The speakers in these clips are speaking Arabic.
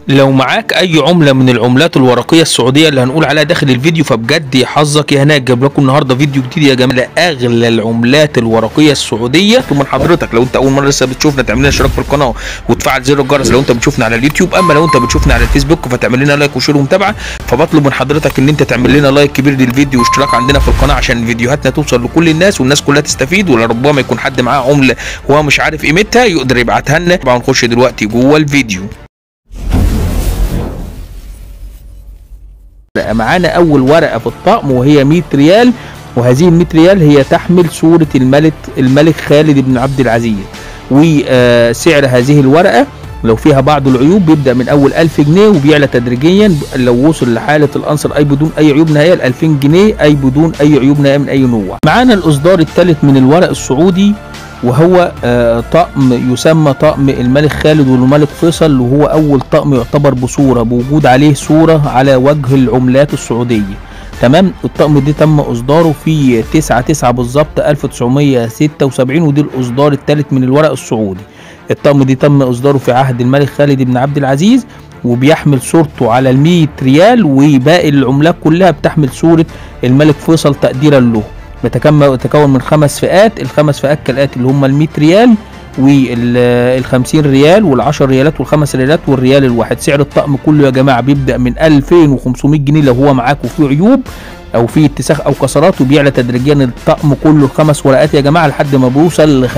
لو معاك اي عمله من العملات الورقيه السعوديه اللي هنقول عليها داخل الفيديو، فبجد يا حظك يا هناك، جايب لكم النهارده فيديو جديد يا جماعه اغلى العملات الورقيه السعوديه. من حضرتك لو انت اول مره لسه بتشوفنا تعمل لنا اشتراك في القناه وتفعل زر الجرس لو انت بتشوفنا على اليوتيوب، اما لو انت بتشوفنا على الفيسبوك فتعمل لنا لايك وشير ومتابعه. فبطلب من حضرتك ان انت تعمل لنا لايك كبير للفيديو واشتراك عندنا في القناه عشان فيديوهاتنا توصل لكل الناس والناس كلها تستفيد، ولربما يكون حد معاه عمله وهو مش عارف قيمتها يقدر يبعتها لنا. طبعا نخش دلوقتي جوه الفيديو. معانا اول ورقه في الطقم وهي 100 ريال، وهذه ال 100 ريال هي تحمل صوره الملك خالد بن عبد العزيز. وسعر هذه الورقه لو فيها بعض العيوب بيبدا من اول 1000 جنيه وبيعلى تدريجيا لو وصل لحاله الانصر اي بدون اي عيوب نهائيه ل 2000 جنيه اي بدون اي عيوب نهائيه من اي نوع. معانا الاصدار الثالث من الورق السعودي وهو طقم يسمى طقم الملك خالد والملك فيصل، وهو اول طقم يعتبر بصوره بوجود عليه صوره على وجه العملات السعوديه. تمام. الطقم ده تم اصداره في 9/9 بالظبط 1976، ودي الاصدار الثالث من الورق السعودي. الطقم ده تم اصداره في عهد الملك خالد بن عبد العزيز، وبيحمل صورته على ال 100 ريال، وباقي العملات كلها بتحمل صوره الملك فيصل تقديرا له. يتكون من 5 فئات، الخمس فئات كالاتي اللي هم ال 100 ريال وال 50 ريال وال 10 ريالات وال 5 ريالات والريال الواحد. سعر الطقم كله يا جماعه بيبدا من 2500 جنيه لو هو معاك وفيه عيوب او فيه اتساخ او كسرات، وبيعلى تدريجيا الطقم كله الخمس ورقات يا جماعه لحد ما بيوصل ل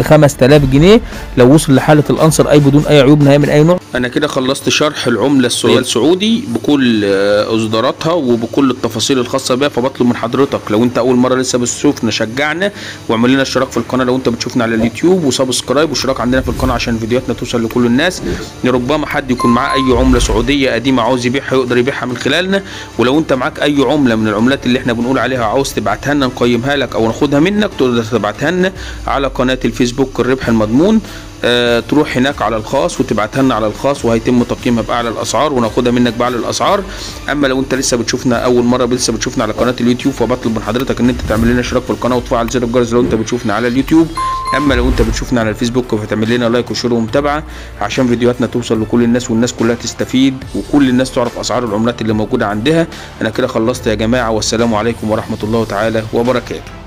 5000 جنيه لو وصل لحاله الانصر اي بدون اي عيوب نهائيه من اي نوع. انا كده خلصت شرح العمله السعودي بكل اصداراتها وبكل التفاصيل الخاصه بها. فبطلب من حضرتك لو انت اول مره لسه بتشوفنا شجعنا واعمل لنا اشتراك في القناه لو انت بتشوفنا على اليوتيوب، وسبسكرايب واشتراك عندنا في القناه عشان فيديوهاتنا توصل لكل الناس. ربما حد يكون معاه اي عمله سعوديه قديمه عاوز يبيعها يقدر يبيعها من خلالنا. ولو انت معاك اي عمله من العملات اللي احنا بنقول عليها عاوز تبعتها لنا نقيمها لك او ناخدها منك، تقدر تبعتها لنا على قناه الفيسبوك الربح المضمون. تروح هناك على الخاص وتبعتها لنا على الخاص وهيتم تقييمها باعلى الاسعار وناخدها منك باعلى الاسعار. اما لو انت لسه بتشوفنا اول مره لسه بتشوفنا على قناه اليوتيوب، فبطلب من حضرتك ان انت تعمل لنا اشتراك في القناه وتفعل زر الجرس لو انت بتشوفنا على اليوتيوب. اما لو انت بتشوفنا على الفيسبوك فتعمل لنا لايك وشير ومتابعه عشان فيديوهاتنا توصل لكل الناس والناس كلها تستفيد وكل الناس تعرف اسعار العملات اللي موجوده عندها. انا كده خلصت يا جماعه، والسلام عليكم ورحمه الله تعالى وبركاته.